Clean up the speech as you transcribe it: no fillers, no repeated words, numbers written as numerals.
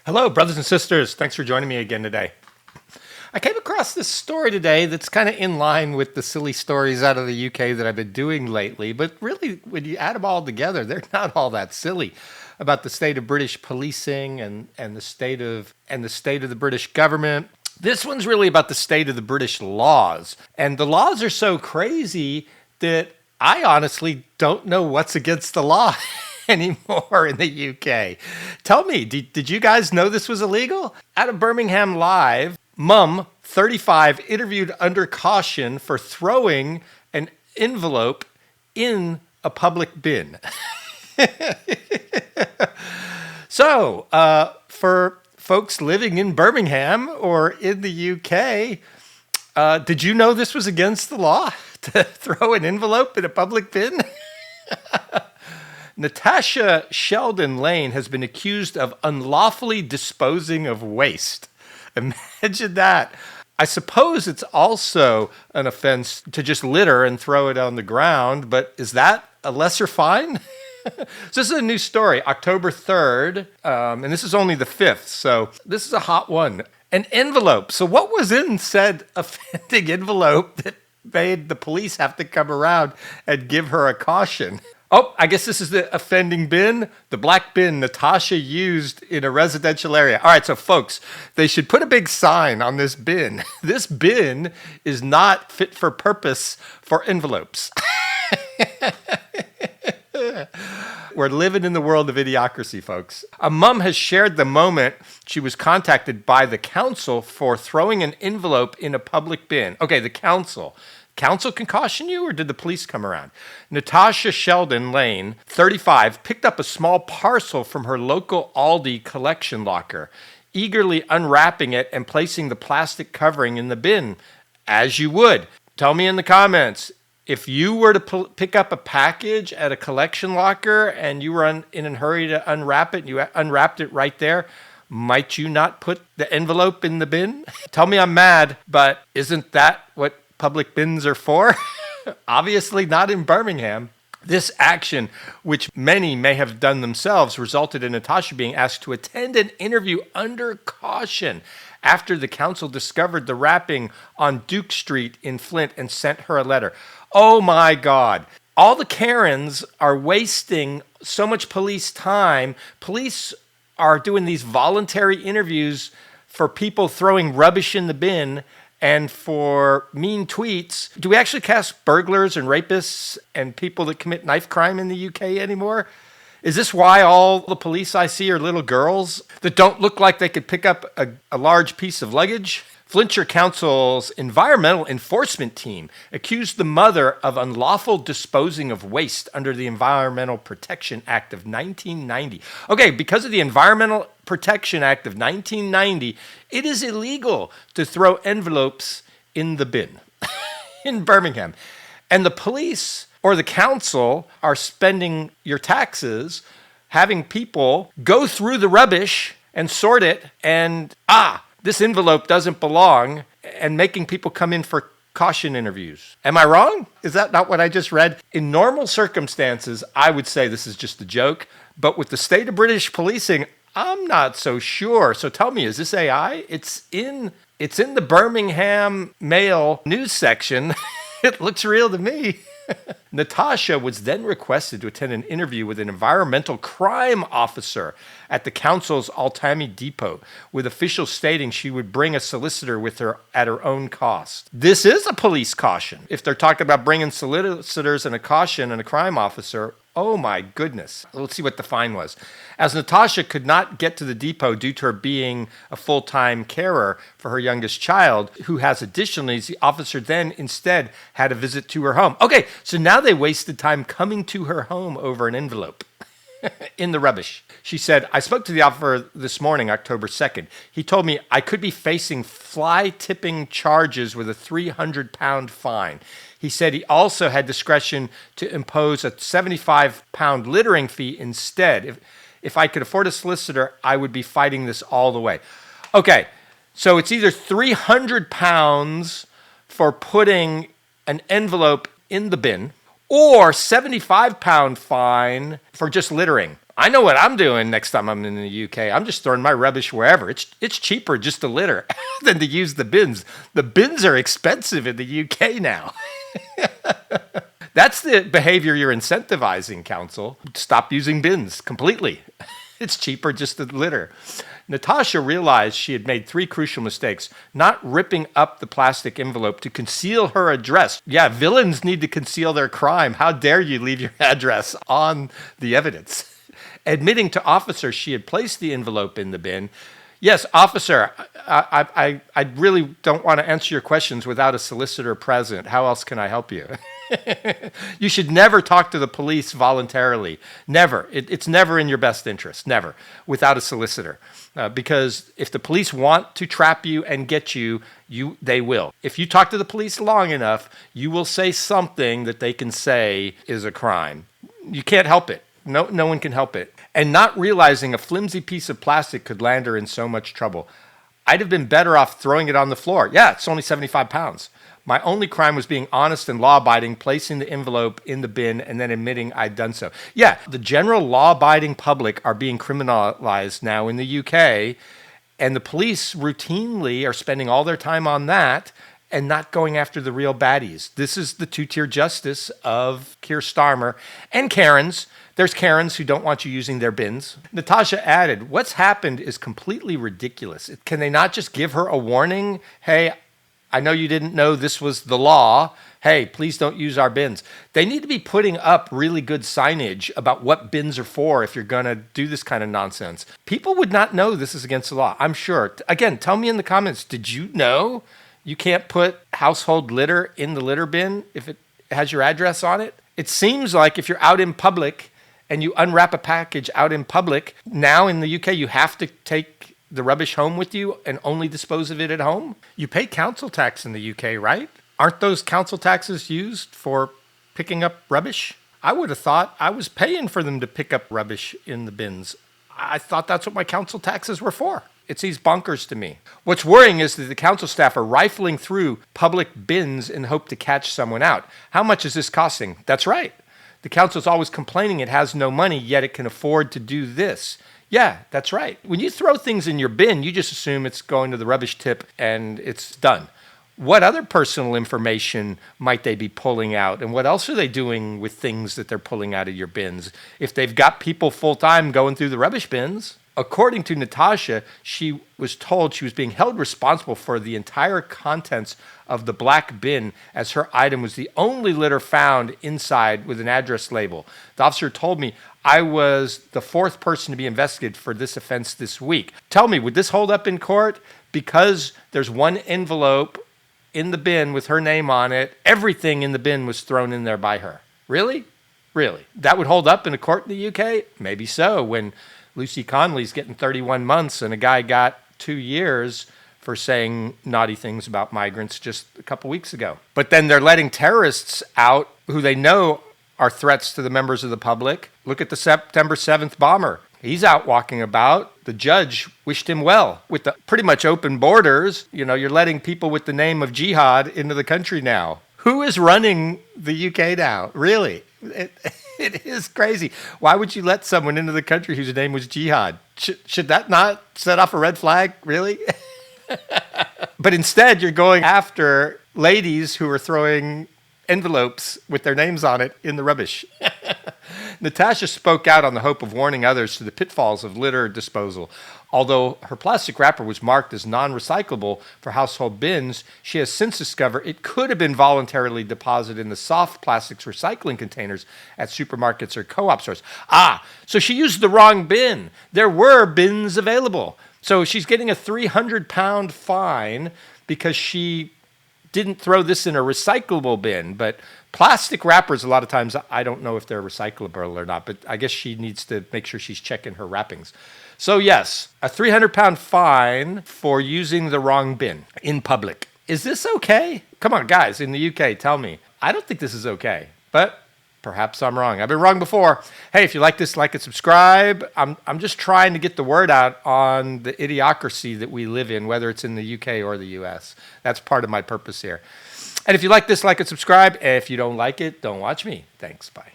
Hello, brothers and sisters. Thanks for joining me again today. I came across this story today that's kind of in line with the silly stories out of the UK that I've been doing lately, but really, when you add them all together, they're not all that silly. About the state of British policing and the state of the British government. This one's really about the state of the British laws. And the laws are so crazy that I honestly don't know what's against the law anymore in the UK. Tell me, did you guys know this was illegal? Out of Birmingham Live, Mum, 35, interviewed under caution for throwing an envelope in a public bin. So, for folks living in Birmingham or in the UK, did you know this was against the law to throw an envelope in a public bin? Natasha Sheldon Lane has been accused of unlawfully disposing of waste. Imagine that. I suppose it's also an offense to just litter and throw it on the ground, but is that a lesser fine? So this is a new story, October 3rd, and this is only the 5th, so this is a hot one. An envelope. So what was in said offending envelope that made the police have to come around and give her a caution? Oh, I guess this is the offending bin, the black bin Natasha used in a residential area. All right, so folks, they should put a big sign on this bin. This bin is not fit for purpose for envelopes. We're living in the world of idiocracy, folks. A mum has shared the moment she was contacted by the council for throwing an envelope in a public bin. Okay, the council. Council can caution you, or did the police come around? Natasha Sheldon Lane, 35, picked up a small parcel from her local Aldi collection locker, eagerly unwrapping it and placing the plastic covering in the bin, as you would. Tell me in the comments, if you were to pick up a package at a collection locker and you were in a hurry to unwrap it, and you unwrapped it right there, might you not put the envelope in the bin? Tell me I'm mad, but isn't that what public bins are for? Obviously not in Birmingham. This action, which many may have done themselves, resulted in Natasha being asked to attend an interview under caution after the council discovered the wrapping on Duke Street in Flint and sent her a letter. Oh my God. All the Karens are wasting so much police time. Police are doing these voluntary interviews for people throwing rubbish in the bin and for mean tweets. Do we actually cast burglars and rapists and people that commit knife crime in the UK anymore? Is this why all the police I see are little girls that don't look like they could pick up a large piece of luggage? Flintshire Council's environmental enforcement team accused the mother of unlawful disposing of waste under the Environmental Protection Act of 1990. Okay, because of the Environmental Protection Act of 1990, it is illegal to throw envelopes in the bin in Birmingham. And the police or the council are spending your taxes having people go through the rubbish and sort it and, this envelope doesn't belong, and making people come in for caution interviews. Am I wrong? Is that not what I just read? In normal circumstances, I would say this is just a joke, but with the state of British policing, I'm not so sure. So tell me, is this AI? It's in the Birmingham Mail news section. It looks real to me. Natasha was then requested to attend an interview with an environmental crime officer at the council's Altamy depot, with officials stating she would bring a solicitor with her at her own cost. This is a police caution. If they're talking about bringing solicitors and a caution and a crime officer, oh my goodness. Let's see what the fine was. As Natasha could not get to the depot due to her being a full-time carer for her youngest child, who has additional needs, the officer then instead had a visit to her home. Okay, so now they wasted time coming to her home over an envelope in the rubbish. She said, I spoke to the officer this morning, October 2nd. He told me I could be facing fly tipping charges with a 300-pound fine. He said he also had discretion to impose a 75-pound littering fee instead. If I could afford a solicitor, I would be fighting this all the way. Okay, so it's either 300 pounds for putting an envelope in the bin or 75-pound fine for just littering. I know what I'm doing next time I'm in the UK. I'm just throwing my rubbish wherever. It's cheaper just to litter than to use the bins. The bins are expensive in the UK now. That's the behavior you're incentivizing, council. Stop using bins completely. It's cheaper just to litter. Natasha realized she had made 3 crucial mistakes. Not ripping up the plastic envelope to conceal her address. Yeah, villains need to conceal their crime. How dare you leave your address on the evidence? Admitting to officer she had placed the envelope in the bin. Yes, officer, I really don't want to answer your questions without a solicitor present. How else can I help you? You should never talk to the police voluntarily. Never. It's never in your best interest. Never. Without a solicitor. Because if the police want to trap you and get you, they will. If you talk to the police long enough, you will say something that they can say is a crime. You can't help it. No one can help it. And not realizing a flimsy piece of plastic could land her in so much trouble. I'd have been better off throwing it on the floor. Yeah, it's only 75 pounds. My only crime was being honest and law-abiding, placing the envelope in the bin, and then admitting I'd done so. Yeah, the general law-abiding public are being criminalized now in the UK, and the police routinely are spending all their time on that and not going after the real baddies. This is the two-tier justice of Keir Starmer and Karens. There's Karens who don't want you using their bins. Natasha added, what's happened is completely ridiculous. Can they not just give her a warning? Hey, I know you didn't know this was the law. Hey, please don't use our bins. They need to be putting up really good signage about what bins are for if you're going to do this kind of nonsense. People would not know this is against the law, I'm sure. Again, tell me in the comments, did you know you can't put household litter in the litter bin if it has your address on it? It seems like if you're out in public and you unwrap a package out in public, now in the UK, you have to take the rubbish home with you and only dispose of it at home. You pay council tax in the UK, right? Aren't those council taxes used for picking up rubbish? I would have thought I was paying for them to pick up rubbish in the bins. I thought that's what my council taxes were for. It seems bonkers to me. What's worrying is that the council staff are rifling through public bins in hope to catch someone out. How much is this costing? That's right. The council is always complaining it has no money, yet it can afford to do this. Yeah, that's right. When you throw things in your bin, you just assume it's going to the rubbish tip and it's done. What other personal information might they be pulling out? And what else are they doing with things that they're pulling out of your bins? If they've got people full-time going through the rubbish bins. According to Natasha, she was told she was being held responsible for the entire contents of the black bin, as her item was the only litter found inside with an address label. The officer told me I was the 4th person to be investigated for this offense this week. Tell me, would this hold up in court? Because there's one envelope in the bin with her name on it, everything in the bin was thrown in there by her. Really? Really? That would hold up in a court in the UK? Maybe so, when Lucy Conley's getting 31 months and a guy got 2 years for saying naughty things about migrants just a couple weeks ago. But then they're letting terrorists out who they know are threats to the members of the public. Look at the September 7th bomber. He's out walking about. The judge wished him well. With the pretty much open borders, you're letting people with the name of jihad into the country now. Who is running the UK now? Really? It is crazy. Why would you let someone into the country whose name was jihad? Should that not set off a red flag? Really? But instead, you're going after ladies who are throwing envelopes with their names on it in the rubbish. Natasha spoke out on the hope of warning others to the pitfalls of litter disposal. Although her plastic wrapper was marked as non-recyclable for household bins, she has since discovered it could have been voluntarily deposited in the soft plastics recycling containers at supermarkets or co-op stores. So she used the wrong bin. There were bins available. So she's getting a 300-pound fine because she didn't throw this in a recyclable bin. But plastic wrappers, a lot of times, I don't know if they're recyclable or not, but I guess she needs to make sure she's checking her wrappings. So yes, a 300-pound fine for using the wrong bin in public. Is this okay? Come on, guys, in the UK, tell me. I don't think this is okay, but perhaps I'm wrong. I've been wrong before. Hey, if you like this, like and subscribe. I'm just trying to get the word out on the idiocracy that we live in, whether it's in the UK or the US. That's part of my purpose here. And if you like this, like and subscribe. If you don't like it, don't watch me. Thanks, bye.